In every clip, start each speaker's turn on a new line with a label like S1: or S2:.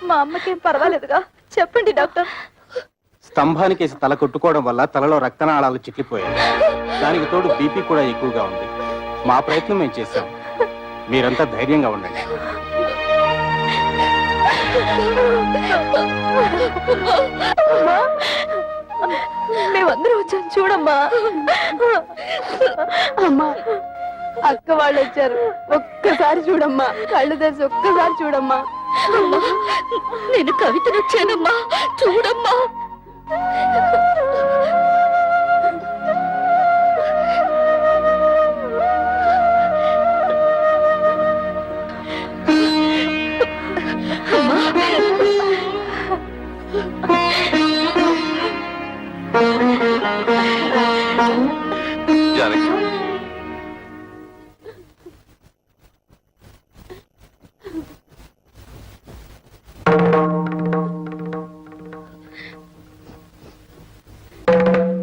S1: మా అమ్మకేం పర్వాలేదుగా? చెప్పండి డాక్టర్.
S2: స్తంభానికేసి తల కొట్టుకోవడం వల్ల తలలో రక్తనాళాలు చిట్లిపోయాయి. దానికి తోడు బీపీ కూడా ఎక్కువగా ఉంది. మా ప్రయత్నం మేము చేశాం. మీరంతా ధైర్యంగా ఉండండి.
S1: మేమందరం వచ్చాం చూడమ్మా. అమ్మా, అక్క వాళ్ళు వచ్చారు. ఒక్కసారి చూడమ్మా, కళ్ళు తెరిచి ఒక్కసారి చూడమ్మా.
S3: నేను కవితను వచ్చానమ్మా, చూడమ్మా.
S4: జానకి,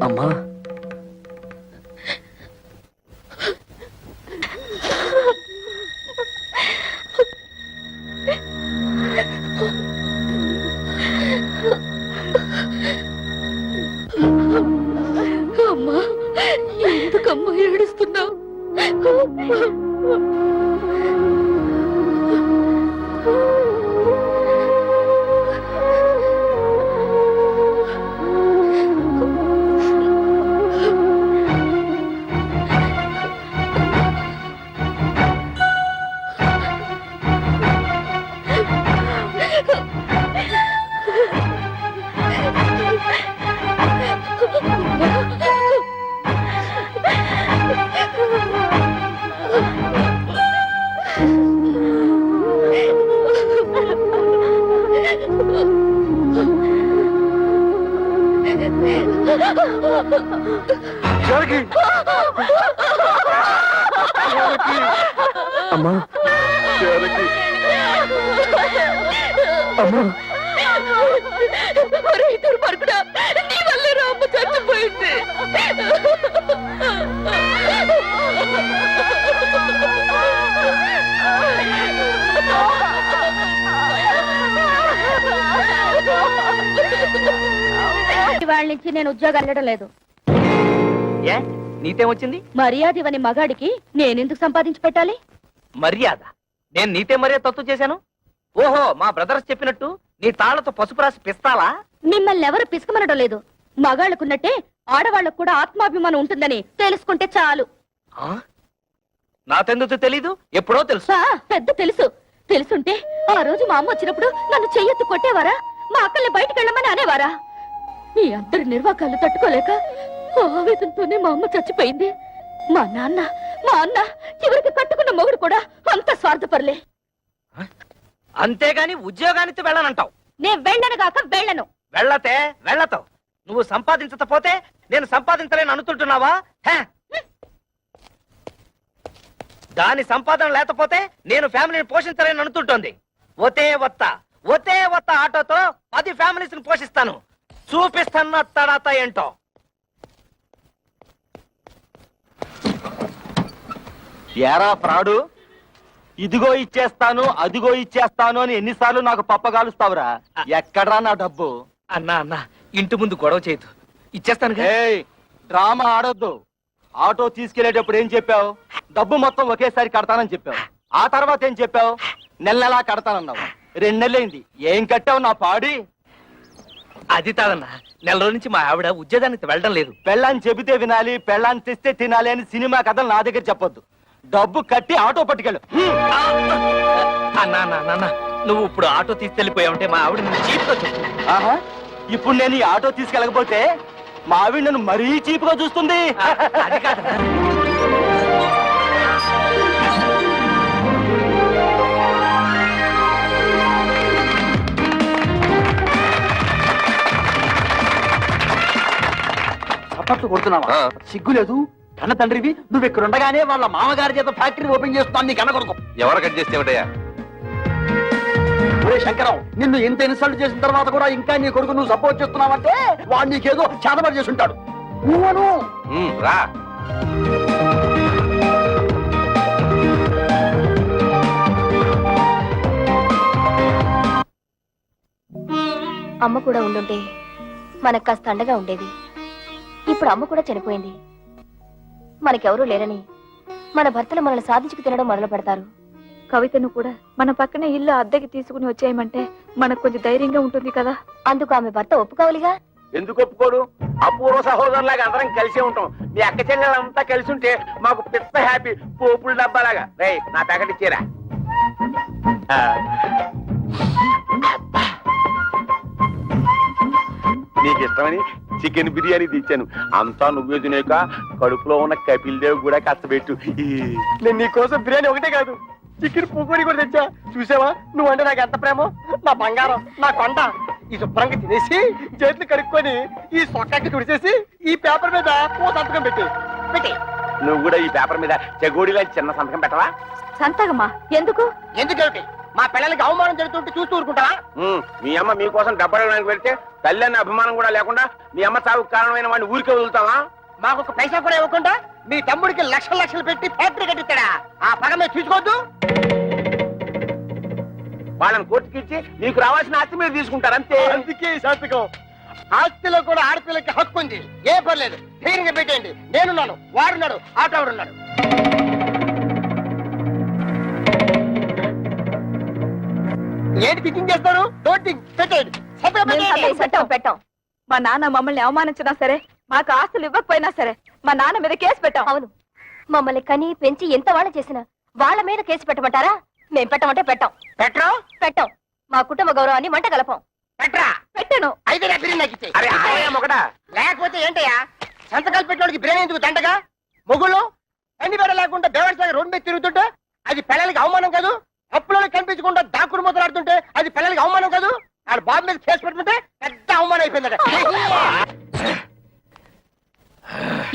S5: అమ్మా,
S3: అమ్మా, ఎందుకమ్మా ఏడుస్తున్నావు?
S5: అమ్మా, అమ్మా,
S3: దుర్మార్గుడా, నీ వల్లే రామ్మ చచ్చిపోయింది. వాళ్ళ నుంచి నేను ఉద్యోగం వెళ్ళడం లేదు.
S6: ఏ నీతేమొచ్చింది?
S3: మర్యాద ఇవని మగాడికి నేనెందుకు సంపాదించి పెట్టాలి?
S6: మర్యాద? నేను నీతే మర్యాద తత్తు చేశాను? ఓహో, మా బ్రదర్స్ చెప్పినట్టు నీ తాళ్లతో పసుపు రాసి పిస్తాలా?
S3: మిమ్మల్ని ఎవరు పిసుకమనడం లేదు. మగాళ్ళకున్నట్టే ఆడవాళ్ళకు కూడా ఆత్మాభిమానం ఉంటుందని తెలుసుకుంటే చాలు.
S6: నాకెందుకు తెలీదు? ఎప్పుడో తెలుసు.
S3: పెద్ద తెలుసు. తెలుసుంటే ఆ రోజు మా అమ్మ వచ్చినప్పుడు నన్ను చెయ్యెత్తి కొట్టేవారా? మా అక్కల్ని బయటకు వెళ్ళమని అనేవారా? మీ అందరి నిర్వాకాలు తట్టుకోలేక ఆవేదనతోనే మా అమ్మ చచ్చిపోయింది. మా అన్న చివరికి కట్టుకున్న మొగుడు కూడా అంత స్వార్థపరలే.
S6: అంతేగాని ఉద్యోగానికి వెళ్ళనంటావు?
S3: నేను వెళ్ళను కాక వెళ్ళను.
S6: వెళ్ళతే వెళ్ళతావు. నువ్వు సంపాదించకపోతే నేను సంపాదించలేను అనుకుంటున్నావా? దాని సంపాదన లేకపోతే నేను ఫ్యామిలీని పోషించలేను అనుకుంటోంది. ఒతే వత్త ఆటోతో 10 ఫ్యామిలీస్ ని పోషిస్తాను. చూపిస్తాను తడాత ఏంటో.
S5: ఏరా ప్రాడు, ఇదిగో ఇచ్చేస్తాను అదిగో ఇచ్చేస్తాను అని ఎన్నిసార్లు నాకు పప్పగాలుస్తావురా? ఎక్కడ్రా నా డబ్బు?
S6: అన్నా ఇంటి ముందు గొడవ చేయదు, ఇచ్చేస్తాను.
S5: డ్రామా ఆడొద్దు. ఆటో తీసుకెళ్లేటప్పుడు ఏం చెప్పావు? డబ్బు మొత్తం ఒకేసారి కడతానని చెప్పావు. ఆ తర్వాత ఏం చెప్పావు? నెలలా కడతానన్నావు. 2 నెలలైంది, ఏం కట్టావు నా పాడి?
S6: అది తాదన్నా, నెల రోజు నుంచి మా ఆవిడ ఉద్యోగానికి వెళ్ళడం లేదు.
S5: పెళ్ళాన్ని చెబితే వినాలి, పెళ్ళాన్ని తెస్తే తినాలి అని సినిమా కథలు నా దగ్గర చెప్పొద్దు. డబ్బు కట్టి ఆటో పట్టుకెళ్ళు.
S6: అన్నా, నువ్వు ఇప్పుడు ఆటో తీసుకెళ్లిపోయావుంటే మా ఆవిడ నువ్వు చీప్గా చెప్పు.
S5: ఆహా, ఇప్పుడు నేను ఈ ఆటో తీసుకెళ్ళకపోతే మా ఆవిడ నన్ను మరీ చీప్గా చూస్తుంది.
S6: అది కాదన్నా.
S5: చప్పట్లు కొడుతున్నావా? సిగ్గు లేదు? కన్న తండ్రివి నువ్వు ఇక్కడ ఉండగానే వాళ్ళ మామగారి చేత ఫ్యాక్టరీ ఓపెన్ చేస్తున్నాను. నీ కన్న కొడుకు
S4: ఎవరు కట్ చేస్తేమిటయ్యా?
S5: ఒరే శంకరం, నిన్ను ఇంత ఇన్సల్ట్ చేసిన తర్వాత కూడా ఇంకా నీ కొడుకు నువ్వు సపోర్ట్ చేస్తున్నావంటే వాడు నీకేదో చేతబడి చేసి ఉంటాడు. నువ్వను
S4: రా. అమ్మ కూడా ఉండుంటే మనకు కాస్త అండగా ఉండేది. ఇప్పుడు అమ్మ కూడా చనిపోయింది. మనకెవరూ లేరని మన భర్తలు మనల్ని సాధించుకు తినడం మొదలు పెడతారు.
S1: కవితను కూడా మన పక్కనే ఇల్లు అద్దెకి తీసుకుని వచ్చేయమంటే మనకు కొంచెం ధైర్యంగా ఉంటుంది కదా.
S4: అందుకు ఆమె భర్త ఒప్పుకోవాలిగా.
S7: ఎందుకు ఒప్పుకోడు? అపూర్వ సహోదరులాగా అందరం కలిసే ఉంటాం. మీ అక్క చెల్లెలంతా కలిసి ఉంటే మాకు పిత్త హ్యాపీ. పోపుల డబ్బాలాగా. రేయ్, నా ప్యాకెట్ ఇచ్చేరా. నీకు ఇష్టమని చికెన్ బిర్యానీ తెచ్చాను. అంతా నువ్వే తినేక కడుపులో ఉన్న కపిల్ దేవ్ కూడా కష్టపెట్టు. నేను నీకోసం బిర్యానీ ఒకటే కాదు, చికెన్ పూకోడి కూడా తెచ్చా. చూసావా నువ్వంటే నాకు ఎంత ప్రేమో? నా బంగారం, నా కొండ. ఈ శుభ్రంగా తినేసి చేతులు కడుక్కొని ఈ సొక్కకి తుడిచేసి ఈ పేపర్ మీద ఓ సంతకం పెట్టి. నువ్వు కూడా ఈ పేపర్ మీద చెగోడిలా చిన్న సంతకం పెట్టవా?
S1: సంతకమా? ఎందుకు?
S7: ఎందుకేమిటి? మా పిల్లలకి అవమానం జరుగుతుంటే చూస్తూ ఊరుకుంటావా? మీ అమ్మ మీకోసం డబ్బడానికి వెళ్తే తల్లి అనే అభిమానం కూడా లేకుండా మీ అమ్మ చావుకు కారణమైన వాడిని ఊరికే వదులుతావా? మాకు ఒక పైసా కూడా ఇవ్వకుండా మీ తమ్ముడికి లక్షలు లక్షలు పెట్టి ఫ్యాక్టరీ కట్టిస్తాడా? ఆ పగ మీద చూసుకోవద్దు. వాళ్ళని కోర్టుకి ఇచ్చి నీకు రావాల్సిన ఆస్తి మీద తీసుకుంటారు అంతే. అందుకే ఈ సంతకం. ఆస్తిలో కూడా ఆడపిల్లకి హక్కు ఉంది. ఏ పర్లేదు, ధైర్యంగా పెట్టేయండి. నేనున్నాను, వాడున్నాడు, ఆటవాడున్నాడు. ఏంటి థింకింగ్ చేస్తారు? డోంట్ థింక్, పెట్టేయండి.
S1: పెట్టాం పెట్టాం. మా నాన్న మమ్మల్ని అవమానించినా సరే, మాకు ఆస్తులు ఇవ్వకపోయినా సరే, మా నాన్న మీద కేసు పెట్టాం.
S4: అవును, మమ్మల్ని కని పెంచి ఎంత వాళ్ళ చేసినా వాళ్ళ మీద కేసు పెట్టమంటారా? మేం పెట్టమంటే పెట్టాం.
S7: పెట్టరా?
S4: పెట్టాం. మా కుటుంబ గౌరవాన్ని మంట కలపం.
S7: పెట్టరా?
S1: పెట్టను.
S7: అయితే నా బిర్యానీ నాకు ఇచ్చేయ్. అరే ఆలయం ఒకటా? లేకపోతే ఏంటయ్యా సంతకాలు పెట్టడానికి బిర్యానీ ఎందుకు దండగా? మొగుళ్ళు అన్ని బెడ లేకుండా బేవర్స్లాగా రోడ్డు మీద తిరుగుతుంటే అది పిల్లలకి అవమానం కాదు? అప్పులో కనిపించకుండా దాక్కుడు మొదలాడుతుంటే అది పిల్లలకి అవమానం కాదు? ఆడ బాబు మీద కేసు పెట్టుకుంటే పెద్ద అవమానం అయిపోయిందట.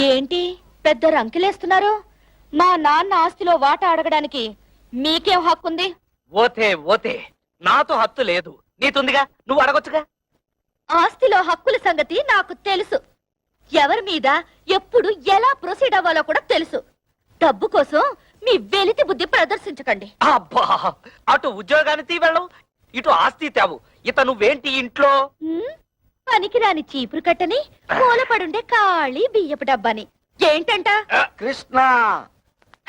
S3: ఏంటి పెద్ద రంకెలేస్తున్నారు? మా నాన్న ఆస్తిలో వాటా అడగడానికి మీకేం హక్కుంది?
S6: ఓతే ఓతే, నాతో హత్తు లేదు, నీతుందిగా, నువ్వు అడగొచ్చుగా.
S3: ఆస్తిలో హక్కుల సంగతి నాకు తెలుసు. ఎవరి మీద ఎప్పుడు ఎలా ప్రొసీడ్ అవ్వాలో కూడా తెలుసు. డబ్బు కోసం మీ వెలితి బుద్ధి ప్రదర్శించకండి.
S6: అబ్బా, అటు ఉద్యోగానికి వెళ్ళవు, ఇటు ఆస్తి తేవు. ఇత నువ్వేంటి ఇంట్లో?
S3: పనికిరాని చీపురు కట్టని, మూలపడుండే ఖాళీ బియ్యపు డబ్బాని. ఏంటంట?
S7: కృష్ణ,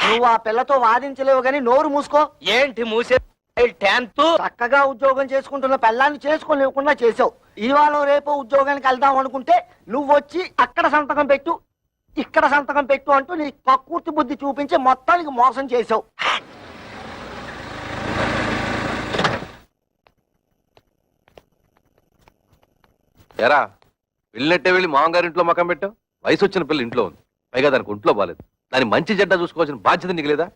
S7: నువ్వు ఆ పిల్లతో వాదించలేవు గాని నోరు మూసుకో.
S6: ఏంటి మూసే? 10th
S7: చక్కగా ఉద్యోగం చేసుకుంటున్న పిల్లాన్ని చేసుకోలేకుండా చేసావు. ఇవాళ రేపు ఉద్యోగానికి వెళ్దాం అనుకుంటే నువ్వు వచ్చి అక్కడ సంతకం పెట్టు, ఇక్కడ సంతకం పెట్టు అంటూ నీ కక్కుర్తి బుద్ధి చూపించి మొత్తానికి మోసం చేసావు.
S8: ఎరా వెళ్ళినట్టే వెళ్ళి మామగారింట్లో మకం పెట్టావు. వయసు వచ్చిన పిల్ల ఇంట్లో ఉంది, పైగా దానికి ఒంట్లో బాలేదు. దాని మంచి జడ్డ చూసుకోవాల్సిన బాధ్యత నీకు లేదా?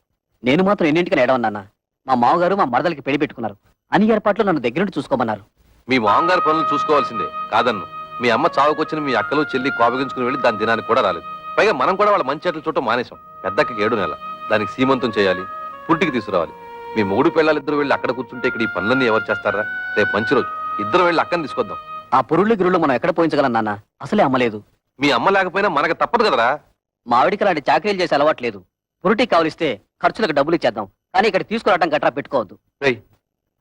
S9: నేను మాత్రం ఎన్నింటికి ఏడవన్నా. మా మామగారు మా మరదలకి పెళ్లి పెట్టుకున్నారు. అన్ని ఏర్పాట్లు నన్ను దగ్గర నుండి చూసుకోమన్నారు.
S8: మీ మామగారి పనులు చూసుకోవాల్సిందే కాదన్ను. మీ అమ్మ చావుకొచ్చిన మీ అక్కలు చెల్లి కోపగించుకుని వెళ్ళి దాని దినానికి కూడా రాలేదు. పైగా మనం కూడా వాళ్ళ మంచి చెట్లు చుట్టూ మానేశాం. పెద్దకి 7 నెలల, దానికి సీమంతం చేయాలి, పుట్టికి తీసుకురావాలి. మీ మూడు పిల్లలిద్దరు వెళ్ళి అక్కడ కూర్చుంటే ఇక్కడ ఈ పనులన్నీ ఎవరు చేస్తారా? రేపు మంచి రోజు, ఇద్దరు వెళ్ళి అక్కని తీసుకొద్దాం.
S9: ఆ పురుళ్ళు గిరుళ్ళు మనం ఎక్కడ పోయించగలం నాన్న? అసలే అమ్మలేదు.
S8: మీ అమ్మ లేకపోయినా మనకు తప్పదు కదరా.
S9: మా ఆవిడికి అలాంటి చాకరీలు చేసే అలవాట్లేదు. పురుటికి కావలిస్తే ఖర్చులకు డబ్బులు ఇచ్చేద్దాం, కానీ ఇక్కడ తీసుకురావడం గట్రా పెట్టుకోవద్దు.
S8: రేయ్,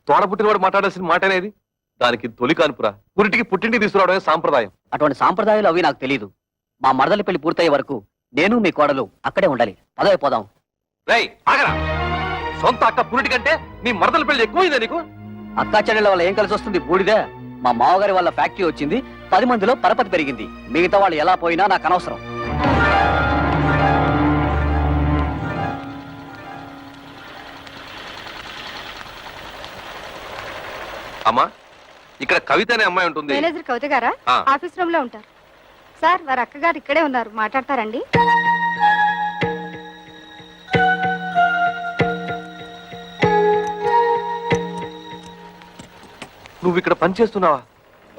S8: తోడ పుట్టినవాడు మాట్లాడాల్సిన మాట అనేది. దానికి తొలి కానుపురా, పురిటికి పుట్టింటికి తీసుకురావడమే సాంప్రదాయం.
S9: అటువంటి సాంప్రదాయాలు అవి నాకు తెలియదు. మా మరదలి పెళ్లి పూర్తయ్యే వరకు నేను మీ కోడలు అక్కడే ఉండాలి. పదవైపోదాం.
S8: రేయ్ ఆగరా, సొంత అక్క పురిటి కంటే నీ మరదల పెళ్లి ఎక్కువైందా నీకు?
S9: అక్కా చెల్లెళ్ళ వల్ల ఏం కలిసి వస్తుంది? బూడిదే. మా మావగారి వల్ల ఫ్యాక్టరీ వచ్చింది, 10 మందిలో పరపతి పెరిగింది. మిగతా వాళ్ళు ఎలా పోయినా నాకు అనవసరం.
S8: అమ్మా, ఇక్కడ కవిత అనే అమ్మాయి ఉంటుంది.
S1: మేనేజర్ కవిత గారా?
S8: ఆ.
S1: ఆఫీస్ రూమ్ లో ఉంటారు సార్. వారి అక్కగారు ఇక్కడే ఉన్నారు, మాట్లాడతారండి.
S8: నువ్వు ఇక్కడ పని చేస్తున్నావా?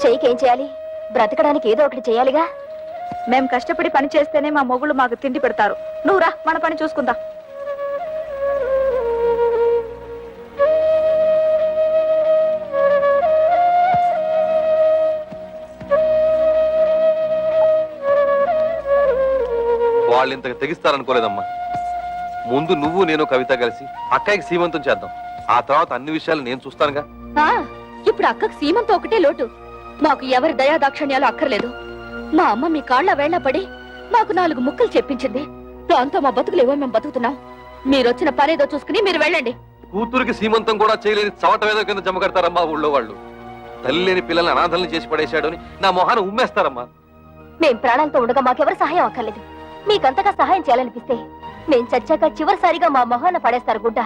S4: చెయ్యికేం చేయాలి? బ్రతకడానికి ఏదో ఒకటి చేయాలిగా.
S1: మేము కష్టపడి పని చేస్తేనే మా మొగుళ్ళు మాకు తిండి పెడతారు. నువ్వు రా, మన పని చూసుకుందాం.
S8: వాళ్ళు ఇంతకు తెగిస్తారనుకోలేదమ్మా. ముందు నువ్వు నేను కవిత కలిసి అక్కయ్యకి సీమంతం చేద్దాం. ఆ తర్వాత అన్ని విషయాలు నేను చూస్తానుగా.
S3: ఇప్పుడు అక్కకు సీమంతో ఒకటే లోటు. మాకు ఎవరి దయాదాక్షణ్యాలు అక్కర్లేదు. మా అమ్మ మీ కాళ్ళ వేళ్ల పడి మాకు 4 ముక్కలు చెప్పించింది. దాంతో మా బతుకులేవో మేము బతుకుతున్నాం. మీరొచ్చిన పనేదో చూసుకుని మీరు వెళ్ళండి.
S8: కూతురికి సీమంతం కూడా చేయలేని చవటవేదో కింద జమ కడతారమ్మా ఊళ్ళో వాళ్ళు. తల్లి లేని పిల్లల్ని అనాథల్ని చేసి పడేశాడు అని నా మొహాన్ని ఉమ్మేస్తారమ్మా.
S4: మేం ప్రాణాలతో ఉండగా మాకెవరు సహాయం అక్కర్లేదు. మీకంతగా సహాయం చేయాలనిపిస్తే మేం చచ్చాక చివరిసారిగా మా మొహాన పడేస్తారు గుడ్డ,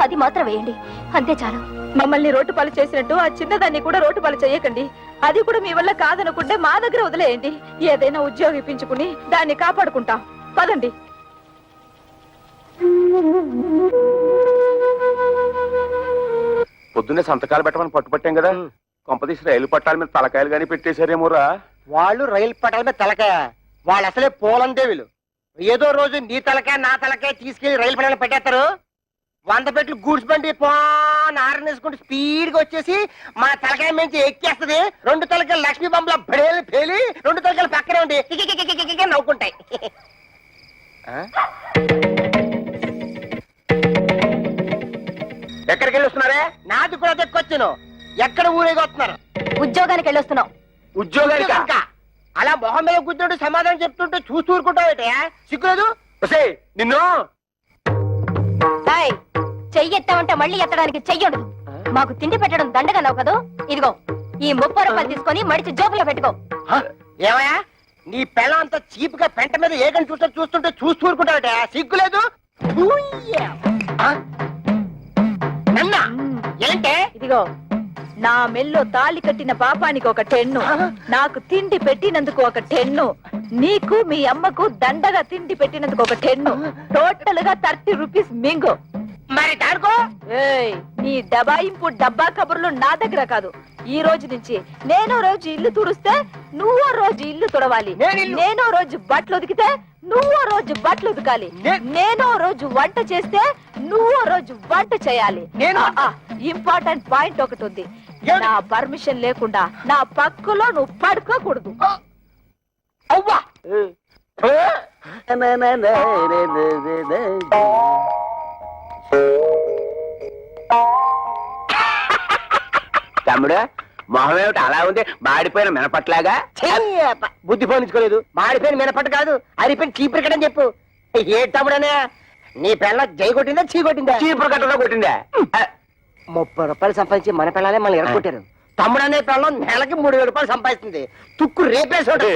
S4: అది మాత్రం వేయండి, అంతే చాలు.
S1: మమ్మల్ని రోడ్డు పాలు చేసినట్టు ఆ చిన్నదాన్ని కూడా రోడ్డు పాలు చేయకండి. అది కూడా మీ వల్ల కాదనుకుంటే మా దగ్గర వదిలేయండి. ఏదైనా ఉద్యోగం ఇప్పించుకుని దాన్ని కాపాడుకుంటాం. పదండి.
S7: పొద్దున్నే సంతకాలు పెట్టమని పట్టుపట్టాం కదా, కొంపదీసి రైలు పట్టాల మీద తలకాయలు గానీ పెట్టేశారేమోరా.
S6: వాళ్ళు రైలు పట్టాల మీద తలకాయ, వాళ్ళు అసలే పోలందేవులు. ఏదో రోజు నీ తలకాయ నా తలకాయ తీసుకెళ్లి రైలు పట్టాల పెట్టేస్తారు. 100 పెట్లు గూడ్స్ బండి ఆరనేసుకుంటూ స్పీడ్ గా వచ్చేసి మన తలకాయ నుంచి ఎక్కేస్తది. 2 తలకాయలు లక్ష్మీ బొమ్మల బడేలు పేలి 2 తలకాయలు పక్కనే ఉండి కికికికికికికి నవ్వుకుంటాయి. ఎక్కడికి వెళ్ళి వస్తున్నారే? నాది కూడా దక్కొచ్చాను. ఎక్కడ ఊరేగి వస్తున్నారు?
S4: ఉద్యోగానికి వెళ్ళొస్తున్నాం.
S6: ఉద్యోగానికి అలా మొహం మీద కూర్చుంటూ సమాధానం చెప్తుంటే చూస్తూ ఊరుకుంటావు. సిగ్గులేదు?
S7: నిన్ను
S4: హాయ్, చెయ్యి ఎత్తామంటే మళ్ళీ ఎత్తడానికి చెయ్యడు. మాకు తిండి పెట్టడం దండగా నవ్వు కదూ. ఇదిగో ఈ 30 రూపాయలు తీసుకొని మడిచి జోబులో పెట్టుకో.
S6: ఏమయ్యా, నీ పెళ్ళ అంత చీప్ గా పెంట మీద ఏకని చూస్తుంటే చూస్తూ ఊరుకుంటావుట. సిగ్గులేదు? నన్నా ఏంటే?
S1: ఇదిగో నా మెల్లో తాళి కట్టిన పాపానికి ఒక 10, నాకు తిండి పెట్టినందుకు ఒక 10, నీకు మీ అమ్మకు దండగా తిండి పెట్టినందుకు ఒక 10, టోటల్ గా 30 రూపీస్ మింగు.
S6: మరి దాడుకో.
S1: ఏయ్, నీ దబాయింపు డబ్బా కబుర్లు నా దగ్గర కాదు. ఈ రోజు నుంచి నేనో రోజు ఇల్లు తుడిస్తే నువ్వో రోజు ఇల్లు తుడవాలి. నేనో రోజు బట్టలు ఉతికితే నువ్వో రోజు బట్టలు ఉతకాలి. నేనో రోజు వంట చేస్తే నువ్వో రోజు వంట చేయాలి. ఇంపార్టెంట్ పాయింట్ ఒకటి ఉంది. నా పర్మిషన్ లేకుండా నా పక్కలో నువ్వు పడుకోకూడదు.
S6: అవ్వా
S7: తమ్ముడు, మొహం ఏమిటి అలా ఉంది? మాడిపోయిన మినపట్లాగా.
S6: బుద్ధి పోనించుకోలేదు. మాడిపోయిన మినపట్టు కాదు, అరిపోయిన చీపురు కట్టని చెప్పు. ఏ తమ్ముడనే, నీ పిల్ల జై కొట్టిందా చీ కొట్టిందా?
S7: చీపురు కట్టలో కొట్టిందా?
S6: 30 రూపాయలు సంపాదించి మన పిల్లలే మనం ఎరగొట్టారు. తమ్ముడు అనే పిల్లం నెలకి 3000 రూపాయలు సంపాదిస్తుంది. తుక్కు రేపేసాడు.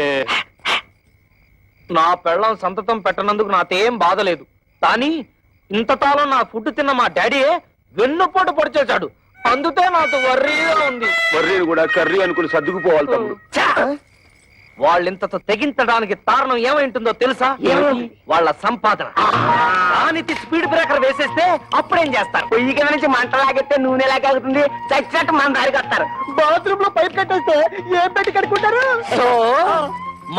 S5: నా పెళ్ళం సంతతం పెట్టనందుకు నాకేం బాధ లేదు. కానీ ఇంతకాలం నా ఫుడ్ తిన్న మా డాడీ వెన్నుపోటు పొడిచేశాడు. అందుకే నాకు వర్రీగా ఉంది.
S7: వర్రీని కూడా కర్రీ అనుకుని సర్దుకుపోవాలి తమ్ముడు.
S5: వాళ్ళింతతో తెగించడానికి కారణం ఏమైంటుందో తెలుసా? వాళ్ళ సంపాదన. దానికి స్పీడ్ బ్రేకర్ వేసేస్తే అప్పుడేం చేస్తారు?
S6: పొయ్యి కింద నుంచి మంట లాగెత్తే నూనె లాగేస్తుంది. చచ్చినట్టు మన దారికి వస్తారు. బాత్రూమ్ లో పైప్ కట్టేస్తే ఏం పెట్టి కట్టుకుంటారు?
S5: సో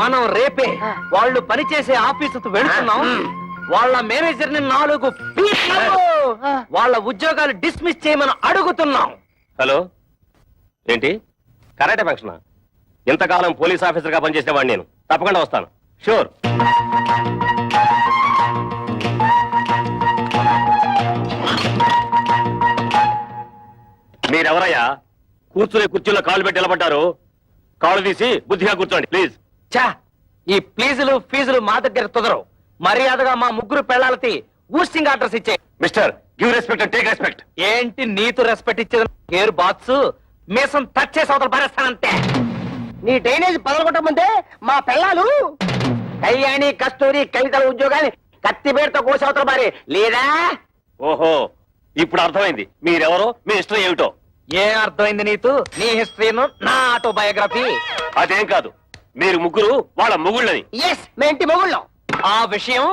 S5: మనం రేపే వాళ్ళు పనిచేసే ఆఫీసుకు వెళ్తున్నాం. వాళ్ళ మేనేజర్ ని 4 పీట్లు వాళ్ళ ఉద్యోగాలు డిస్మిస్ చేయమని అడుగుతున్నాం.
S10: హలో, ఏంటి కరాటే ఫంక్షన్? ఇంతకాలం పోలీస్ ఆఫీసర్ గా పనిచేసేవాడిని నేను. తప్పకుండా వస్తాను, షూర్. మీరెవరయ్యా? కూర్చునే కుర్చీలో కాళ్ళు పెట్టి నిలబడ్డారు. కాళ్ళు తీసి బుద్ధిగా కూర్చోండి ప్లీజ్.
S5: చా, ఈ ప్లీజులు ఫీజులు మా దగ్గర కుదరవు. మర్యాదగా మా 3 పెళ్ళాలకి ఊస్టింగ్ ఆర్డర్స్ ఇచ్చే.
S10: Mister, give respect and take respect.
S5: ఏంటి నీతు రెస్పెక్ట్ ఇచ్చేది? కేర్ బాత్స్ మీసం టచ్ చేసి అవతల పారేస్తానంతే.
S6: నీ డ్రైనేజ్ పదలగొట్టమంటే మా పిల్లలు కళ్యాణి కస్తూరి కవితల ఉద్యోగాన్ని కత్తిపేరుతో కోసి అవతల పారే లేదా?
S10: ఓహో, ఇప్పుడు అర్థమైంది మీరెవరో, మీ హిస్టరీ ఏమిటో.
S5: ఏం అర్థమైంది నీతు? నీ హిస్టరీను నా ఆటోబయోగ్రఫీ.
S10: అదేం కాదు, మీరు ముగ్గురు వాళ్ళ మొగుళ్ళని.
S6: ఎస్, మేంటి మొగుళ్ళం.
S5: ఆ విషయం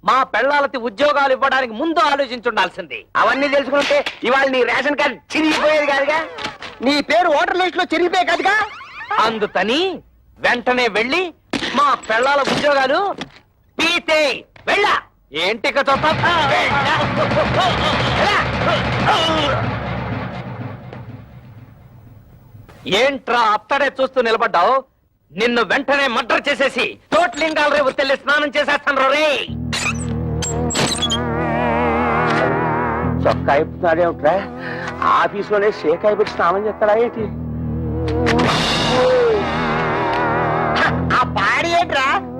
S5: మా పెళ్ళాలకి ఉద్యోగాలు ఇవ్వడానికి ముందు ఆలోచించుండాల్సింది.
S6: అవన్నీ తెలుసుకుంటే ఇవాళ నీ రేషన్ కార్డు చిరిగిపోయేది కాదుగా, నీ పేరు ఓటర్ లిస్ట్ లో చిరిగిపోయే కాదుగా.
S5: అందుకని వెంటనే వెళ్ళి మా పెళ్ళాల ఉద్యోగాలు పీతే వెళ్ళా. ఏంటి ఏంట్రా అత్తడే చూస్తూ నిలబడ్డావు? నిన్ను వెంటనే మర్డర్ చేసేసి తోట్లింగాల రేపు తెల్లి స్నానం చేసేస్తాను రే.
S7: చొక్కా అయిపోతున్నాడేమిట్రా? ఆఫీసులోనే షేక్ అయిపోయి స్నానం చేస్తాడా ఏంటి?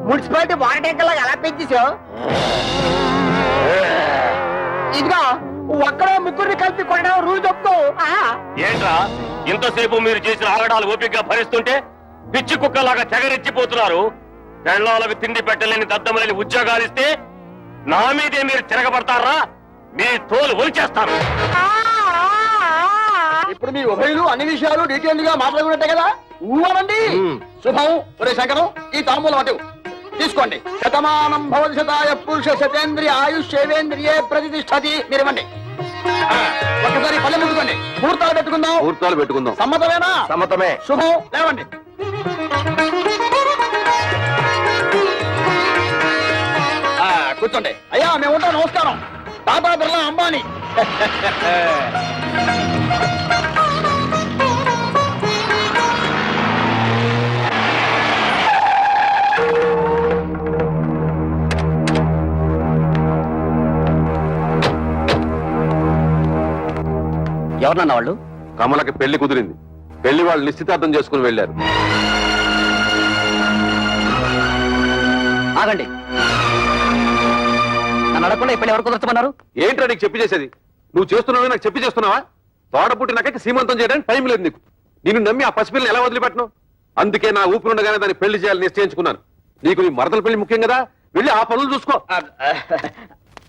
S6: మున్సిపాలిటీ వాటర్ ట్యాంకర్ లాగా ఎలా పెంచేసావు? ఇదిగో ఒక్కడో ముగ్గురిని కలిపి కొనడం రూల్ చెప్తూ.
S10: ఏంట్రా ఇంతసేపు మీరు చేసిన ఆగడాలు ఓపికగా భరిస్తుంటే పిచ్చి కుక్కలాగా తెగరెచ్చిపోతున్నారు. పెళ్ళాలకు తిండి పెట్టలేని దద్దమలేని ఉద్యోగాలు ఇస్తే నా మీదే మీరు తిరగబడతారా? మీ తోలు ఒలిచేస్తాను.
S9: ఇప్పుడు మీ ఉభయులు అన్ని విషయాలు డీటెయిల్ గా మాట్లాడుకున్నట్టే కదా? ఊవనండి. శుభం. ఒరే శంకరం, ఈ తాంబూలం అటు తీసుకోండి. శతమానం భవతి శతాయ పురుష శతేంద్రియ ఆయుష్ శైవేంద్రియే ప్రతిష్టతి. మీరు ఇవ్వండి. ఒక్కసారి పల్లె ముట్టుకోండి. ముహూర్తాలు పెట్టుకుందాం.
S8: ముహూర్తాలు పెట్టుకుందాం.
S9: సమ్మతమేనా?
S7: సమ్మతమే.
S9: శుభం. లేవండి. కూర్చోండి. అయ్యా మేము ఉంటాం. నమస్కారం. టాటా బిర్లా అంబానీ. ఎవరన్నా వాళ్ళు?
S8: కమలకి పెళ్లి కుదిరింది. పెళ్లి వాళ్ళు నిశ్చితార్థం చేసుకుని వెళ్ళారు.
S9: ఆగండి. నన్ను అడగకుండా ఈ పెళ్లి ఎవరు కుదరచమన్నారు?
S8: ఏంట్రా నీకు చెప్పి చేసేది? నువ్వు చేస్తున్నావు నాకు చెప్పి చేస్తున్నావా? తోడ పుట్టినాక సీమంతం చేయడానికి టైం లేదు నీకు. నిన్ను నమ్మి ఆ పసిపిల్లని ఎలా వదిలిపెట్టను? అందుకే నా ఊపిరి ఉండగానే దాన్ని పెళ్లి చేయాలని నిశ్చయించుకున్నాను. నీకు నీ మరదల పెళ్లి ముఖ్యం కదా, వెళ్ళి ఆ పనులు చూసుకో.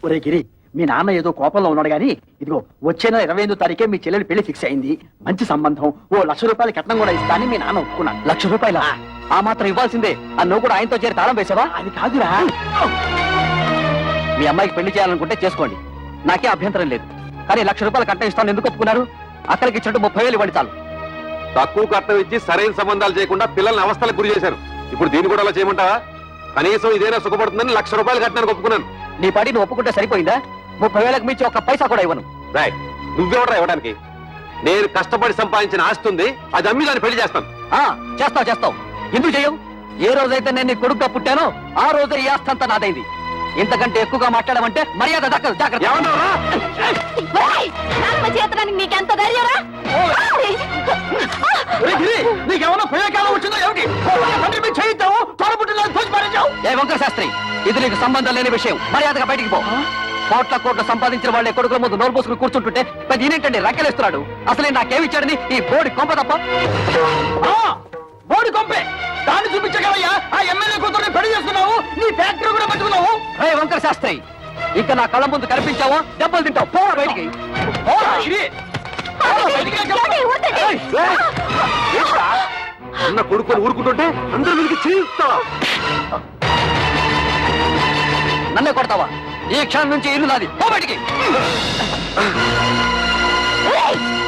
S9: ఒరే గిరి, మీ నాన్న ఏదో కోపంలో ఉన్నాడు గాని ఇదిగో వచ్చే నెల 28వ తారీఖే మీ చెల్లెలు పెళ్లి ఫిక్స్ అయింది. మంచి సంబంధం. ఓ ₹1,00,000 కట్నం కూడా ఇస్తానని మీ నాన్న ఒప్పుకున్నాడు. ₹1,00,000? ఆ మాత్రం ఇవ్వాల్సిందే. నువ్వు కూడా ఆయనతో చేరి తాళం వేసావా? అది కాదురా. మీ అమ్మాయికి పెళ్లి చేయాలనుకుంటే చేసుకోండి, నాకే అభ్యంతరం లేదు. కానీ ₹1,00,000 కట్నం ఇస్తాను ఎందుకు ఒప్పుకున్నారు? అక్కడికి ఇచ్చినట్టు 30,000 ఇవ్వండి చాలు.
S8: తక్కువ కట్నం ఇచ్చి సరైన సంబంధాలు చేయకుండా పిల్లల్ని అవస్థలకు గురి చేశారు. ఇప్పుడు దీన్ని కూడా అలా చేయమంటావా? కనీసం ఇదేనా సుఖపడుతుందని ₹1,00,000 కట్టానికి ఒప్పుకున్నాను.
S9: నీ పాటి నువ్వు ఒప్పుకుంటే సరిపోయిందా? 30,000కి మించి ఒక్క పైసా కూడా ఇవ్వను.
S8: రాయ్, నువ్వెవడరా ఇవ్వడానికి? నేను కష్టపడి సంపాదించిన ఆస్తి ఉంది, అది అమ్మి దాన్ని పెళ్లి చేస్తాను.
S9: చేస్తావు. ఎందుకు చేయవు? ఏ రోజైతే నేను నీ కొడుకుగా పుట్టానో ఆ రోజే ఈ ఆస్తి అంతా నాదైంది. ఇంతకంటే ఎక్కువగా మాట్లాడమంటే మర్యాద దక్కదు. జాగ్రత్త.
S3: నీకెంత ధైర్యరా?
S9: నీకేమన్నా ప్రయోగాలు వచ్చిందో ఏమిటి? చేయిస్తావు, ఏ వంకర శాస్త్రి, ఇది నీకు సంబంధం లేని విషయం. మర్యాదగా బయటికి పో. కోట్ల సంపాదించిన వాళ్ళే కొడుకుల ముందు నోరు పోసుకుని కూర్చుంటుంటే పెద్ద ఈయనేంటండి రక్కలేస్తున్నాడు? అసలే నాకేమిచ్చాడని ఈ బోడి కొంప తప్ప. బోడి కొంపే దాన్ని చూపించగలయ్యా. ఆ ఎమ్మెల్యే కూతురు పెళ్లి చేసుకున్నావు, నీ ఫ్యాక్టరీ కూడా పట్టుకున్నావు. రే వంకర శాస్త్రి, ఇంకా నా కళ్ళ ముందు కనిపించావో దెబ్బలు తింటావు. పోరా బయటికి.
S8: అన్న కొడుకుని ఊరుకుంటుంటే అందరూ వీరికి చేయిస్తావా?
S9: నన్నే కొడతావా? ఈ క్షణం నుంచి ఇల్లు నాది. పో బయటికి.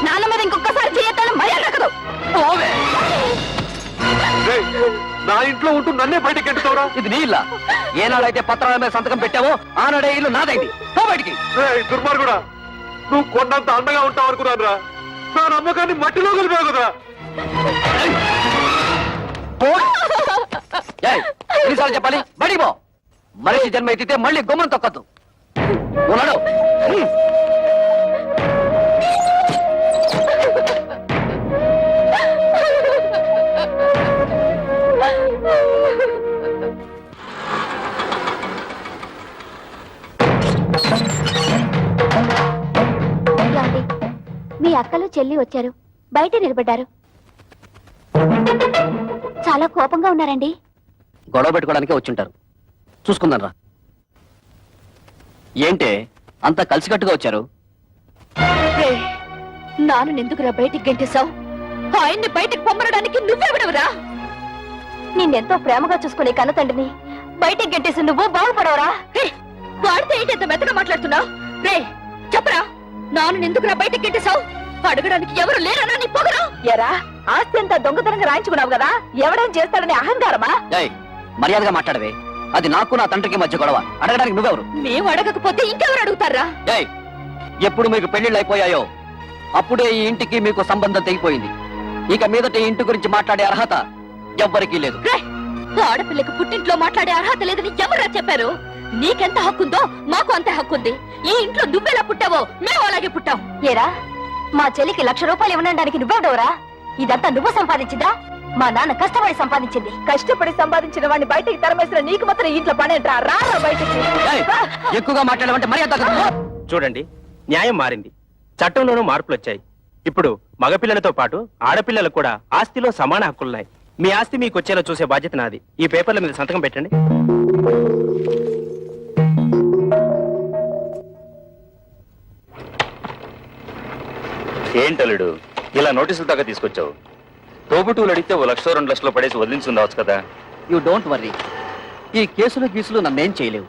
S3: నాన్న మీద ఇంకొకసారి చేయొద్దని మర్యాద దక్కదు.
S9: పోవే.
S8: నా ఇంట్లో ఉంటూ నన్నే బయటకి ఎంటుతావురా?
S9: ఇది నీ ఇల్లా? ఏనాడైతే పత్రాల మీద సంతకం పెట్టావో ఆనాడే ఇల్లు నాదైంది. పో బయటికి.
S8: దుర్మార్గుడా, నువ్వు కొండంత అండగా ఉంటావు అనుకున్నాను రా. నా నమ్మకాన్ని మట్టిలో కలిపావు కదా.
S9: ఎన్నిసార్లు చెప్పాలి? బడికి పో. మనిషి జన్మ ఎత్తితే మళ్ళీ గుమ్మం తొక్కద్దు. ఉన్నాడు.
S4: మీ అక్కలు చెల్లి వచ్చారు, బయట నిలబడ్డారు. చాలా కోపంగా ఉన్నారండి.
S9: గొడవ పెట్టుకోవడానికే వచ్చుంటారు. చూసుకుందాం రా. ఏంటే అంతా కలిసికట్టుగా వచ్చారు?
S3: నాన్న ఎందుకురా బయటికి గెంటేశావు? ఆయన్ని బయటికి పొమ్మనడానికి నువ్వెవడవురా?
S4: నిన్నెంతో ప్రేమగా చూసుకునే కన్న తండ్రిని బయటికి గెంటేసి నువ్వు బాగుపడవరా?
S3: వాడితే ఏంటి ఎంత మెత్తగా మాట్లాడుతున్నావు? రే చెప్పరా, నాన్న ఎందుకురా బయటికి గెంటేశావు? అడగడానికి ఎవరు లేరనా నీ పొగరు?
S1: ఎరా, ఆస్తి అంతా దొంగతనంగా రాయించుకున్నావు కదా, ఎవడేం చేస్తాడని అహంకారమా?
S9: మర్యాదగా మాట్లాడవే. అది నాకు నా తండ్రికి మధ్య గొడవ. అడగడానికి నువ్వెవరు?
S3: మేము అడగకపోతే ఇంకెవరు అడుగుతారా?
S9: ఎప్పుడు మీకు పెళ్లిళ్ళు అయిపోయాయో అప్పుడే ఈ ఇంటికి మీకు సంబంధం తెగిపోయింది. ఇక మీదట ఈ ఇంటి గురించి మాట్లాడే అర్హత ఎవ్వరికీ లేదు.
S3: ఆడపిల్లకి పుట్టింట్లో మాట్లాడే అర్హత లేదని ఎవరా చెప్పారు? నీకెంత హక్కుందో మాకు అంత హక్కుంది. ఈ ఇంట్లో నువ్వెలా పుట్టావో మేము అలాగే పుట్టాం.
S4: ఏరా, మా చెల్లికి ₹1,00,000 ఇవ్వడానికి నువ్వెవడవరా? ఇదంతా నువ్వు సంపాదించిందా? మా నాన్న కష్టపడి సంపాదించింది.
S1: కష్టపడి సంపాదించిన వాడిని బయటికి తరమేసిన నీకు మాత్రం ఇంట్లో పనేంట్రా? రారా బయటికి.
S6: ఎక్కువగా మాట్లాడమంటే మర్యాద. చూడండి, న్యాయం మారింది, చట్టంలోనూ మార్పులు వచ్చాయి. ఇప్పుడు మగపిల్లలతో పాటు ఆడపిల్లలకు కూడా ఆస్తిలో సమాన హక్కులున్నాయి. మీ ఆస్తి మీకు వచ్చేలా చూసే బాధ్యత నాది. ఈ పేపర్ల మీద సంతకం పెట్టండి.
S10: ఏంటలుడు ఇలా నోటీసులు దాకా తీసుకొచ్చావు? తోబుటూలు అడిగితే 1 లక్ష 2 లక్షలు పడేసి వదిలించుండవచ్చు కదా.
S11: You don't worry. ఈ కేసులు గీసులు నన్నేం చేయలేవు.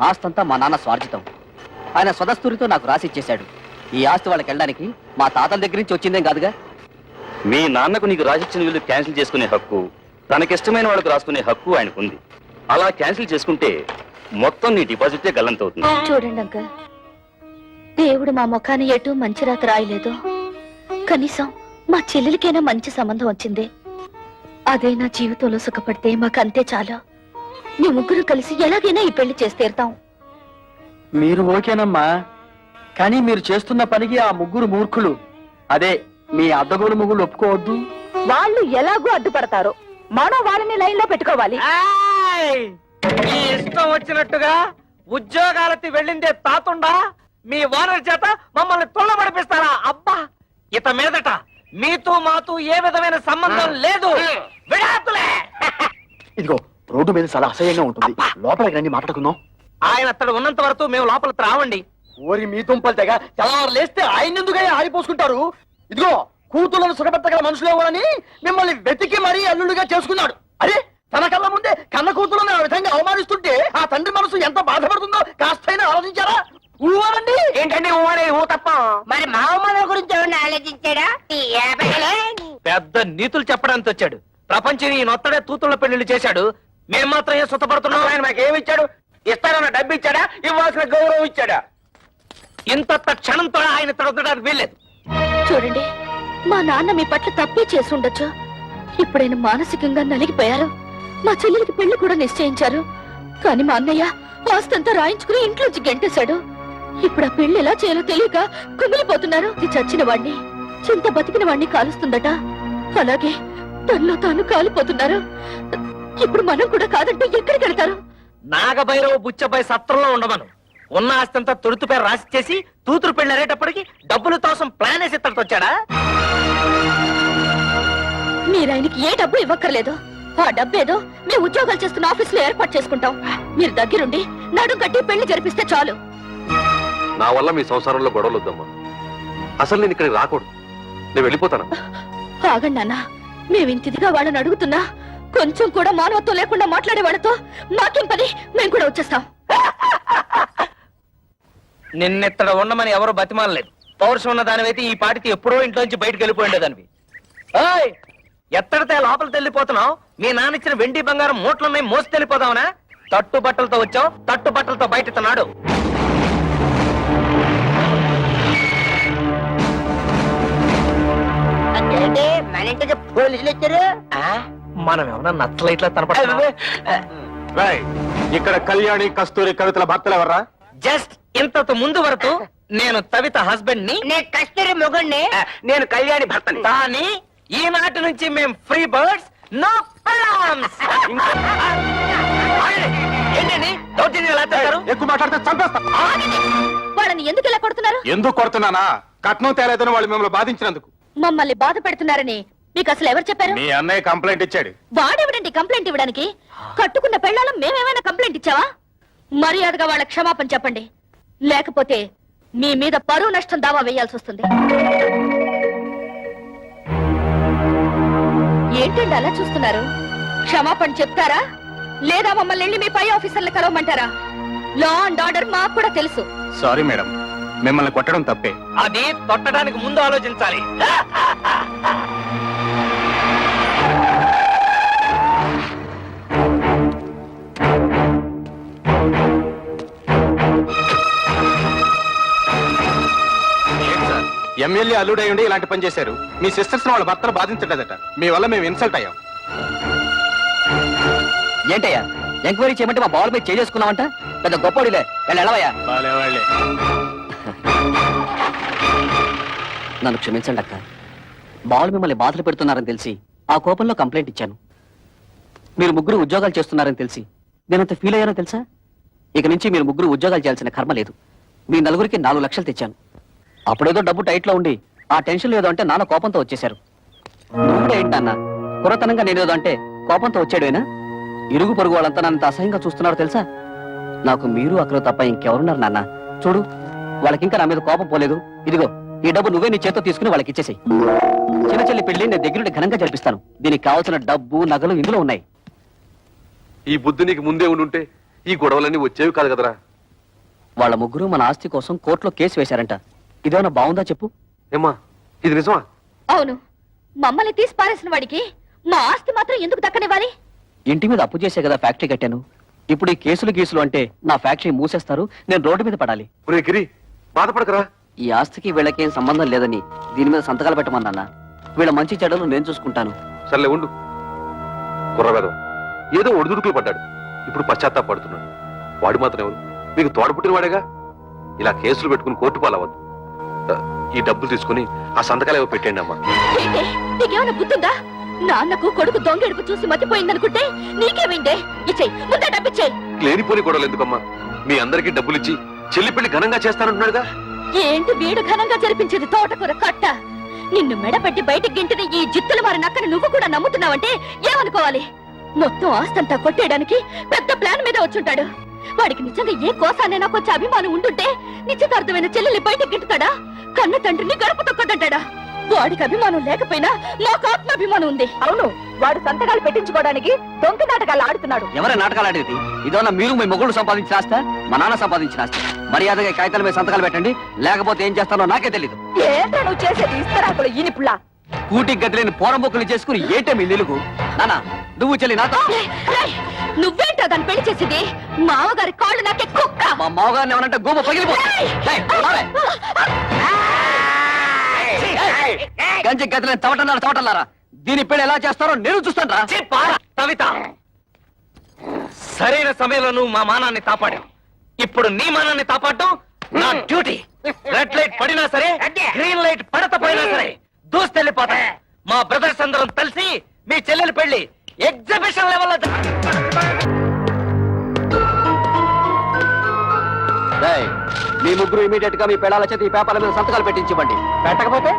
S11: ఆస్తంతా మా నాన్న స్వార్జితం. ఆయన స్వదస్తూరితో నాకు రాసిచ్చేశాడు. ఈ ఆస్తి వాళ్ళకి వెళ్ళడానికి మా తాతల దగ్గర నుంచి వచ్చిందేం కాదుగా.
S10: మీ నాన్నకు నీకు రాసిచ్చిన వీళ్ళు క్యాన్సిల్ చేసుకునే హక్కు, తనకిష్టమైన వాళ్ళకు రాసుకునే హక్కు ఆయనకుంది. అలా క్యాన్సిల్ చేసుకుంటే మొత్తం నీ డిపాజిటే గల్లంతవుతుంది.
S3: చూడండి అంకల్, దేవుడు మా ముఖాన్ని ఎటు మంచి రాత రాయలేదు. కనీసం మా చెల్లెలికైనా మంచి సంబంధం వచ్చింది. అదే నా జీవితంలో సుఖపడితే మాకంతే చాలు. మీ ముగ్గురు కలిసి ఎలాగైనా ఈ పెళ్లి చేసి తీరుతాం.
S11: మీరు ఓకేనమ్మా, కానీ మీరు చేస్తున్న పనికి ఆ ముగ్గురు మూర్ఖులు, అదే మీ అద్దగోలు ముగ్గురు ఒప్పుకోవద్దు.
S1: వాళ్ళు ఎలాగూ అడ్డుపడతారు, మనం వాళ్ళని లైన్ లో పెట్టుకోవాలి.
S6: మీ ఇష్టం వచ్చినట్టుగా ఉద్యోగాలకి వెళ్ళిందే తాతుండా మీ ఓనర్ చేత మమ్మల్ని తుళ్ళబడిపిస్తారా? అబ్బా, ఇత మీదట మీతో మాతో ఏ విధమైన సంబంధం లేదు. విడాకులే.
S9: ఇదిగో రోడ్డు మీద చాలా అసహ్యంగా ఉంటుంది, లోపలికి రండి మాట్లాడుకుందాం.
S6: ఆయన అతడు ఉన్నంత వరకు మేము లోపలికి రావండి.
S9: ఓరి మీ దుంపలు తెగ తెల్లవారు లేస్తే ఆయన ఎందుకని ఆడిపోసుకుంటారు? ఇదిగో కూతుళ్ళను సుఖపెట్టగల మనుషులు ఎవరని మిమ్మల్ని వెతికి మరీ అల్లుడుగా చేసుకున్నాడు. అరే, తన కళ్ళ ముందే కన్న కూతుళ్ళని ఆ విధంగా అవమానిస్తుంటే ఆ తండ్రి మనసు ఎంత బాధపడుతుందో కాస్తైనా ఆలోచించారా? ఊవారండి.
S6: ఏంటండి ఊవనే ఊ తప్ప
S4: మరి మా అమ్మ గురించి ఆలోచించాడా?
S6: పెద్ద నీతులు చెప్పడానికి వచ్చాడు. ప్రపంచం ఈ నొత్తడే తూతుళ్ళ పెళ్లిళ్ళు చేశాడు. మేము మాత్రం ఏం సుతపడుతున్నాం? ఆయన మాకేమి ఇచ్చాడు? ఇస్తానన్న డబ్బు ఇచ్చాడా? ఇవ్వాల్సిన గౌరవం ఇచ్చాడా? ఇంత క్షణంతో ఆయన తడవడానికి వీల్లేదు.
S3: చూడండి, మా నాన్న మీ పట్ల తప్పే చేసి ఉండొచ్చు. ఇప్పుడైనా మానసికంగా నలిగిపోయారు. మా చెల్లెలికి పెళ్లి కూడా నిశ్చయించారు. కానీ మా అన్నయ్య ఆస్తంతా రాయించుకుని ఇంట్లోంచి గెంటేశాడు. ఇప్పుడు ఆ పెళ్లి ఎలా చేయాలో తెలియక కుమిలిపోతున్నారు. ఇది చచ్చిన వాణ్ణి, చింత బతికిన వాణ్ణి కాలుస్తుందట. అలాగే తనలో తాను కాలిపోతున్నారు. ఇప్పుడు మనం కూడా కాదంటే ఎక్కడికి వెళ్తారు?
S6: నాగభైరవ బుచ్చపై సత్రంలో ఉండమను. ఉన్న ఆస్తంతా తొడుతు పేరు రాసిచ్చేసి తూతురు పెళ్లి అరేటప్పటికి డబ్బుల కోసం ప్లాన్ వేసి ఇక్కడికి వచ్చాడా?
S3: మీరాయనకి ఏ డబ్బు ఇవ్వక్కర్లేదు. ఆ డబ్బేదో మేము ఉద్యోగాలు చేస్తున్న ఆఫీసులో ఏర్పాటు చేసుకుంటాం. మీరు దగ్గరుండి నడుం కట్టి పెళ్లి జరిపిస్తే చాలు.
S8: నా వల్ల మీ సంసారంలో గొడవలు వద్దమ్మా. అసలు నేను ఇక్కడికి రాకూడదు. నేను వెళ్ళిపోతాను.
S3: ఆగండి నాన్న, మేమింతిదిగా వాళ్ళని అడుగుతున్నా కొంచెం కూడా మానవత్వం లేకుండా మాట్లాడే వాళ్ళతో మాకేం పని? మేము కూడా వచ్చేస్తాం.
S6: నిన్నెత్తడ ఉండమని ఎవరు బతిమాలలేదు. పౌరుషం ఉన్న దానివైతే ఈ పాటికి ఎప్పుడో ఇంట్లోంచి బయటకు వెళ్ళిపోయిండే దానివి. ఎత్తడితే లోపలికి వెళ్ళిపోతున్నావు? మీ నాన్న ఇచ్చిన వెండి బంగారం మూట్లున్నాయి, మోసి వెళ్ళిపోదావునా? తట్టు బట్టలతో వచ్చావు, తట్టు బట్టలతో బయట నాడు.
S4: మన ఇంటికి పోలీసులు వచ్చారు.
S6: మనం ఏమన్నా నచ్చలైట్లా తనపడుతున్నావా?
S2: ఇక్కడ కళ్యాణి కస్తూరి కవితల భర్తలు ఎవర్రా?
S6: జస్ట్ ఇంతకు ముందు వరకు నేను తవిత హస్బెండ్ ని,
S4: నేను కస్తూరి మొగుణ్ణి.
S6: నేను కళ్యాణి భర్తని. కానీ ఈనాటి నుంచి మేము ఫ్రీ బర్డ్స్, నో ప్రాబ్లమ్స్. ఏంటండి దౌర్జన్యం ఎలా చేస్తారు?
S2: ఎక్కువ మాట్లాడితే చంపేస్తా.
S3: వాళ్ళని ఎందుకు ఇలా కొడుతున్నారు?
S2: ఎందుకు కొడుతున్నానా? కట్నం తేలేదని వాళ్ళు మిమ్మల్ని బాధించినందుకు.
S3: మమ్మల్ని బాధ పెడుతున్నారని మీకు అసలు ఎవరు చెప్పారు?
S2: మీ అన్నయ్య కంప్లైంట్ ఇచ్చాడు.
S3: వాడెవడండి కంప్లైంట్ ఇవ్వడానికి? కట్టుకున్న పెళ్ళాలం మేమేమైనా కంప్లైంట్ ఇచ్చావా? మర్యాదగా వాళ్ళ క్షమాపణ చెప్పండి, లేకపోతే మీ మీద పరువు నష్టం దావా వేయాల్సి వస్తుంది. ఏంటండి అలా చూస్తున్నారు? క్షమాపణ చెప్తారా లేదా మమ్మల్ని వెళ్ళి మీ పై ఆఫీసర్లు కలవమంటారా? లా అండ్ ఆర్డర్ మాకు కూడా తెలుసు.
S2: సారీ మేడం, మిమ్మల్ని కొట్టడం తప్పే.
S6: అది తొట్టడానికి ముందు ఆలోచించాలి.
S2: ఎమ్మెల్యే అల్లుడై ఉండి ఇలాంటి పని చేశారు. మీ సిస్టర్స్ వాళ్ళ భర్తలు బాధించలేదట. మీ వల్ల మేము ఇన్సల్ట్ అయ్యాం.
S11: ఏంటయ్యా ఎంక్వైరీ చేయమంటే మా బాల్ మీద చేసుకున్నావంట? పెద్ద గొప్పడిలే, వెళ్ళవయ్యా. నన్ను క్షమించండి అక్క. బాల్ మిమ్మల్ని బాధలు పెడుతున్నారని తెలిసి ఆ కోపంలో కంప్లైంట్ ఇచ్చాను. మీరు ముగ్గురు ఉద్యోగాలు చేస్తున్నారని తెలిసి నేనంత ఫీల్ అయ్యానో తెలుసా? ఇక నుంచి మీరు ముగ్గురు ఉద్యోగాలు చేయాల్సిన కర్మ లేదు. మీ నలుగురికి 4 లక్షలు తెచ్చాను. అప్పుడేదో డబ్బు టైట్లో ఉండి ఆ టెన్షన్ ఏదో అంటే నాన్న కోపంతో వచ్చేశారు. నువ్వు కూడా ఏంటి నాన్న కురతనంగా నేనేదో అంటే కోపంతో వచ్చాడేనా? ఇరుగు పొరుగు వాళ్ళంతా నన్ను అసహ్యంగా చూస్తున్నారో తెలుసా? నాకు మీరు అక్కడ తప్ప ఇంకెవరున్నారు నాన్న? చూడు, వాళ్ళకింకా నా మీద కోపం పోలేదు. ఇదిగో ఈ డబ్బు నువ్వే నీ చేత్తో తీసుకుని వాళ్ళకి ఇచ్చేసాయి. చిన్న చెల్లి పెళ్లి నేను దగ్గరుండి ఘనంగా జరిపిస్తాను. దీనికి కావాల్సిన డబ్బు నగలు ఇందులో ఉన్నాయి.
S8: ఈ బుద్ధి నీకు ముందే ఉండుంటే ఈ గొడవలన్నీ వచ్చేవి కాదు కదరా.
S11: వాళ్ళ ముగ్గురు మన ఆస్తి కోసం కోర్టులో కేసు వేశారంట. ఇదేమన్నా బాగుందా చెప్పు?
S8: ఏమ్మా ఇది నిజమా?
S3: అవును, మమ్మల్ని తీసి పారేసిన వాడికి మా ఆస్తి మాత్రం ఎందుకు దక్కనివ్వాలి?
S11: ఇంటి మీద అప్పు చేసే కదా ఫ్యాక్టరీ కట్టాను. ఇప్పుడు ఈ కేసులు గీసులు అంటే నా ఫ్యాక్టరీ మూసేస్తారు, నేను రోడ్డు మీద పడాలి.
S8: ఒరే గిరి, బాధపడకరా.
S11: ఈ ఆస్తికి వీళ్ళకేం సంబంధం లేదని దీని మీద సంతకాలు పెట్టమన్నా. వీళ్ళ మంచి చెడ్డలు నేను చూసుకుంటాను.
S8: సర్లే ఉండు. కుర్రవేదం ఏదో ఒడిదుడుకులు పడ్డాడు, ఇప్పుడు పశ్చాత్తాపడుతున్నాడు. వాడు మాత్రం ఎవరు? మీకు తోడపుట్టిన వాడేగా. ఇలా కేసులు పెట్టుకుని కోర్టు పాలవద్దు. ఈ డబ్బులు తీసుకుని ఆ సంతకాలు ఏవో పెట్టండి అమ్మా.
S3: ఏంటి, నీకేమైనా గుర్తుందా? నాన్నకు కొడుకు దొంగెడుపు చూసి మతిపోయిందనుకుంటే నీకేమైందే? ఇచ్చేయి, ముందే డబ్బిచ్చేయి.
S8: లేనిపోని గొడవలు ఎందుకమ్మా? మీ అందరికీ డబ్బులు ఇచ్చి చెల్లి పెళ్లి ఘనంగా చేస్తానంటున్నాడుగా.
S3: ఏంటి వీడు ఘనంగా జరిపించేది తోటకూర కట్ట? నిన్ను మెడపెట్టి బయటికి గింటిన ఈ జిత్తుల వారి నక్కని నువ్వు కూడా నమ్ముతున్నావంటే ఏమనుకోవాలి? మొత్తం ఆస్తంతా కొట్టేయడానికి పెద్ద ప్లాన్ మీద వచ్చుంటాడు. వాడికి నిజంగా ఏ కోసానైనా కొంచెం అభిమానం ఉంటుంటే నిశ్చితార్థమైన చెల్లెల్ని బయటకు గింటుతాడా? కన్న తండ్రిని గడప తొక్కదంటాడా? వాడికి అభిమానం లేకపోయినా నాకు ఆత్మాభిమానం ఉంది.
S1: అవును, వాడు సంతకాలు పెట్టించుకోవడానికి దొంగ నాటకాలు ఆడుతున్నాడు.
S11: ఎవరే నాటకాలు ఆడేది? ఇదోనా మీరు మీ మొగుడు సంపాదించిన ఆస్తా, మా నాన్న సంపాదించిన ఆస్తి? మర్యాదగా ఈ కాగితాల మీద సంతకాలు పెట్టండి, లేకపోతే ఏం చేస్తానో నాకే తెలీదు.
S1: ఏంట్రా నువ్వు చేసేది? ఇస్తరాకులు ఈనిపుల్లా.
S11: కూటికి గదిలేని పోరంబొక్కులు చేసుకుని ఏటే మీ నిలుగు? నానా నువ్వు చెల్లి నాతో.
S3: నువ్వేంటో దాన్ని పెళ్లి చేసింది? మామగారి కాళ్ళు నాకే కుక్క.
S11: మా మామగారిని ఏమనంటే గోమ పగిలిపోతుంది. గంజి గదిలేని తవటన్నారా? దీని పెళ్లి ఎలా చేస్తారో నేను చూస్తాను రా.
S5: కవిత, సరైన సమయంలో నువ్వు మా మానాన్ని కాపాడావు. ఇప్పుడు నీ మానాన్ని కాపాడటం నా డ్యూటీ. రెడ్ లైట్ పడినా సరే, గ్రీన్ లైట్ పడకపోయినా సరే దూస్తెళ్ళిపోతా. మా బ్రదర్స్ అందరం కలిసి మీ చెల్లెలి పెళ్లి ఎగ్జిబిషన్ లెవెల్లో
S11: మీ ముగ్గురు ఇమీడియట్ గా మీ పెళ్ళాల చేతి ఈ పేపర్ల మీద సంతకాలు పెట్టించివ్వండి. పెట్టకపోతే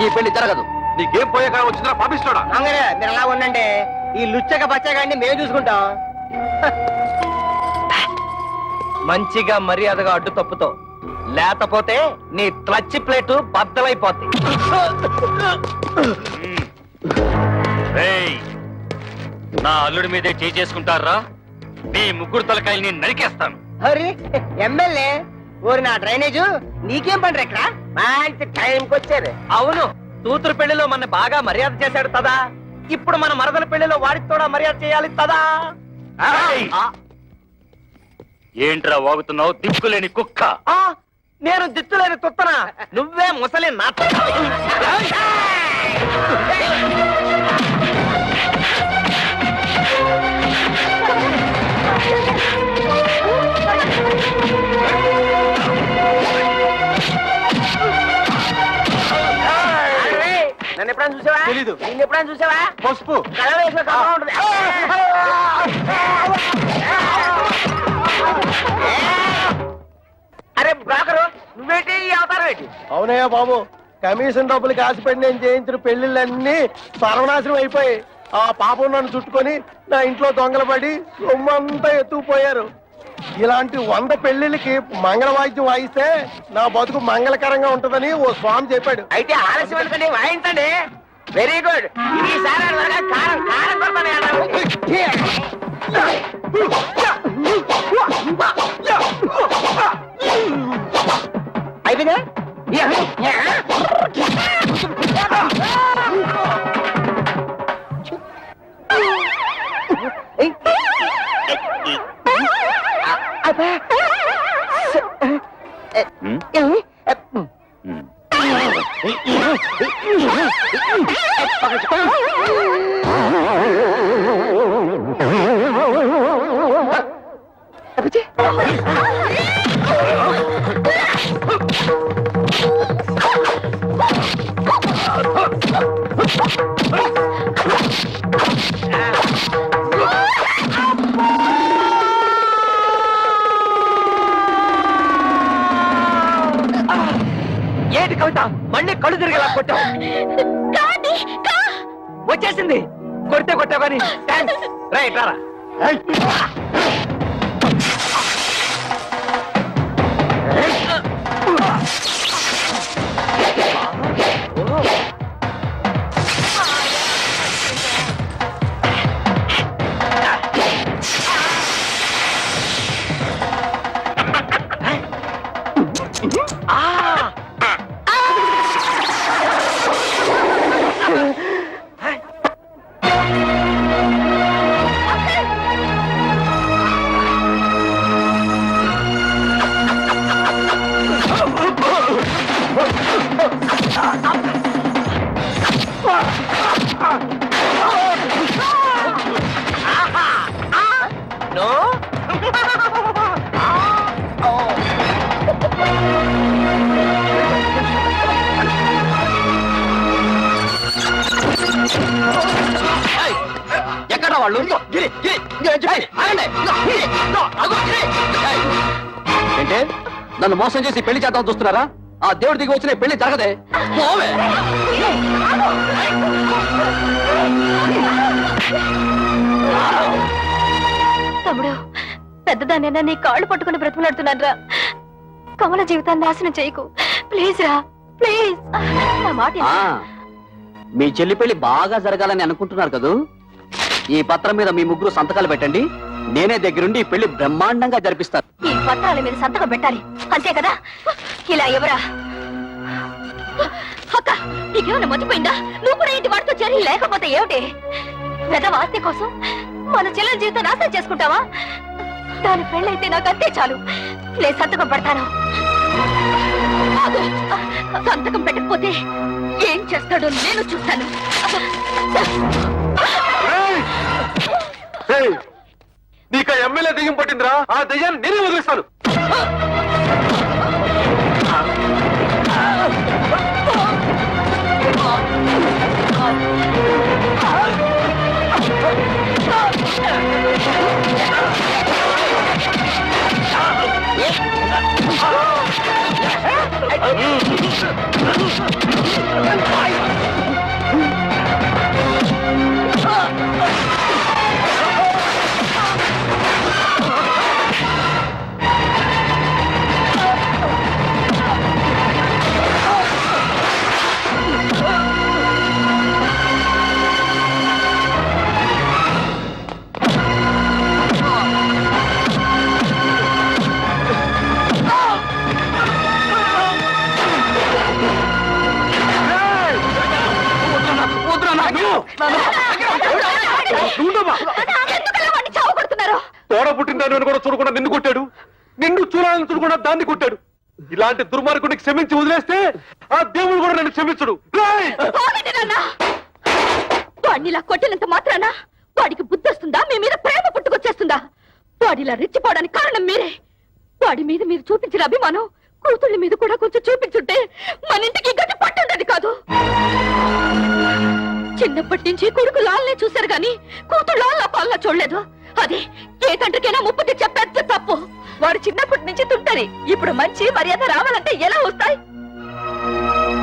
S11: ఈ పెళ్లి జరగదు.
S8: నీకేం పోయాక వచ్చిందా పాపిస్తాడా?
S6: మీరు అలా ఉండండి. ఈ లుచ్చక బచ్చగాడిని మేము చూసుకుంటాం.
S5: మంచిగా మర్యాదగా అడ్డు తప్పుతో, లేకపోతే నీ క్లచ్ ప్లేటు బద్దలైపోద్ది.
S10: నా అల్లుడి మీదే చేసుకుంటారా? మీ ముగ్గురు తలకాయల్ని నరికేస్తాను.
S6: హరి ఎమ్మెల్యే ఓరి నా డ్రైనేజ్ నీకేం పండ్రు ఇక్కడ? మంచి టైంకి వచ్చేది.
S5: అవును, కూతురు పెళ్లిలో మన బాగా మర్యాద చేశాడు కదా. ఇప్పుడు మన మరదల పెళ్లిలో వాడికి కూడా మర్యాద చేయాలి కదా.
S10: ఏంట్రా వాగుతున్నావు దిక్కులేని కుక్క?
S5: నేను దిత్తులేని తుత్తనా? నువ్వే ముసలి నా నన్ను ఎప్పుడైనా చూసావా?
S2: తెలీదు.
S5: నిన్ను ఎప్పుడైనా చూసావా?
S2: పసుపు
S5: కళ వేసిన కళ ఉంటుంది. అరే బ్రోకరు, నువ్వేంటి ఈ అవతారం ఏంటి?
S6: అవునయ్యా బాబు, కమిషన్ డబ్బులకి ఆశపడి నేను చేయించిన పెళ్లిళ్ళన్నీ సర్వనాశనం అయిపోయి ఆ పాపం నన్ను చుట్టుకొని నా ఇంట్లో దొంగలు పడి సొమ్మంతా ఎత్తుకుపోయారు. ఇలాంటి 100 పెళ్లిళ్ళకి మంగళ వాయిద్యం వాయిస్తే నా బతుకు మంగళకరంగా ఉంటుందని ఓ స్వామి చెప్పాడు.
S5: అయితే ఆలస్యం ఎందుకండి, వాయించండి. Very good. ఈసారి కారం కారం అయిపోయిందా?
S9: కొట్టావు వచ్చేసింది కొడితే కొట్టావు కానీ రైట్ రారా
S11: ఎక్కడ వాళ్ళు ఏంటే నన్ను మోసం చేసి పెళ్లి చేద్దాం చూస్తున్నారా? ఆ దేవుడి దిగి వచ్చిన పెళ్లి జరగదే. పోవే.
S4: తమ్ముడు పెద్దదాన్నైనా నీ కాళ్ళు పట్టుకుని బ్రతిమలాడుతున్నాను రా. కమల జీవితాన్ని నాశనం చేయకు ప్లీజ్ రా ప్లీజ్. నా మాట విను.
S11: మీ చెల్లి పెళ్లి బాగా జరగాలని అనుకుంటున్నారు కదూ? ఈ పత్రం మీద మీ ముగ్గురు సంతకాలు పెట్టండి. నేనే దగ్గరుండి ఈ పెళ్లి బ్రహ్మాండంగా జరిపిస్తాను.
S4: ఈ పత్రాల మీద సంతకం పెట్టాలి అంతే కదా? ఇలా ఎవరా అక్క నీకేమైనా మర్చిపోయిందా? నువ్వు కూడా ఇంటి వాడితో చేరి లేకపోతే ఏమిటి? పెద్ద వాస్తి కోసం మన చెల్లెల జీవితం నాశనం చేసుకుంటావా? దాని పెళ్ళైతే నాకు అంతే చాలు. నేను సంతకం పెడతాను.
S3: ఆగు. సంతకం పెట్టకపోతే ఏం చేస్తాడో నేను చూస్తాను.
S8: నీకు ఎమ్మెల్యే దెయ్యం పట్టిందిరా. ఆ దెయ్యాన్ని నేనే వదిలేస్తాను. తోడ పుట్టిందని కూడా చూడకుండా నిన్ను కొట్టాడు. నిన్ను చూడాలని చూడకుండా దాన్ని కొట్టాడు. ఇలాంటి దుర్మార్గుడికి క్షమించి వదిలేస్తే ఆ దేవుడు కూడా నన్ను క్షమించడు.
S3: వాడినిలా కొట్టినంత మాత్రాన వాడికి బుద్ధి వస్తుందా? మీ మీద ప్రేమ పుట్టుకొచ్చేస్తుందా? వాడిలా రెచ్చిపోవడానికి కారణం మీరే. వాడి మీద మీరు చూపించిన అభిమానం కూతుళ్ళ మీద కూడా కొంచెం చూపించుంటే మన ఇంటికి గట్టి పట్టుండేది కాదు. చిన్నప్పటి నుంచి కొడుకు లాల్నే చూశారు గాని కూతురు లాల్లా పాలన చూడలేదు. అది ఏ తండ్రికైనా ముప్పు తెచ్చే పెద్ద తప్పు.
S1: వాడు చిన్నప్పటి నుంచి తుంటరి. ఇప్పుడు మంచి మర్యాద రావాలంటే ఎలా వస్తాయి?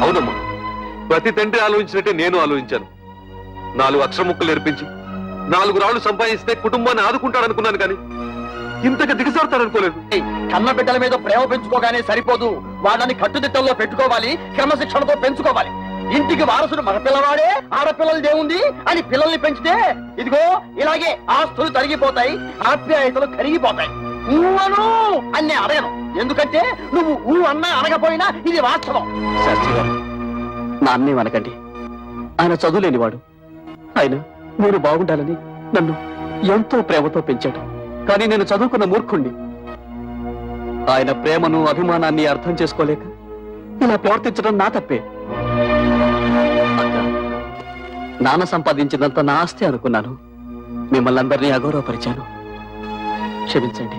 S8: అవునమ్మా, ప్రతి తండ్రి ఆలోచించినట్టే నేను ఆలోచించాను. 4 అక్షర ముక్కలు నేర్పించి 4 రాళ్లు సంపాదిస్తే కుటుంబాన్ని ఆదుకుంటాడనుకున్నాను కానీ ఇంతగా దిగజారుతాడనుకోలేదు.
S9: కన్న బిడ్డల మీద ప్రేమ పెంచుకోగానే సరిపోదు. వాళ్ళని కట్టుదిట్టంలో పెట్టుకోవాలి, క్రమశిక్షణతో పెంచుకోవాలి. ఇంటికి వారసుడు మగ పిల్లవాడే, ఆడపిల్లలదేముంది అని పిల్లల్ని పెంచితే ఇదిగో ఇలాగే ఆస్తులు తరిగిపోతాయి, ఆప్యాయతలు కరిగిపోతాయి. ఊహను అన్నీ అడగను, ఎందుకంటే నువ్వు ఊ అన్నా అనకపోయినా ఇది వాస్తవం.
S11: శాస్త్రి గారు, నాన్నే అనకండి. ఆయన చదువులేనివాడు. ఆయన నేను బాగుండాలని నన్ను ఎంతో ప్రేమతో పెంచాడు. కానీ నేను చదువుకున్న మూర్ఖుణ్ణి. ఆయన ప్రేమను అభిమానాన్ని అర్థం చేసుకోలేక ఇలా ప్రవర్తించడం నా తప్పే. నాన్న సంపాదించినంత నా ఆస్తి అనుకున్నాను. మిమ్మల్ని అందరినీ అగౌరవపరిచాను. క్షమించండి.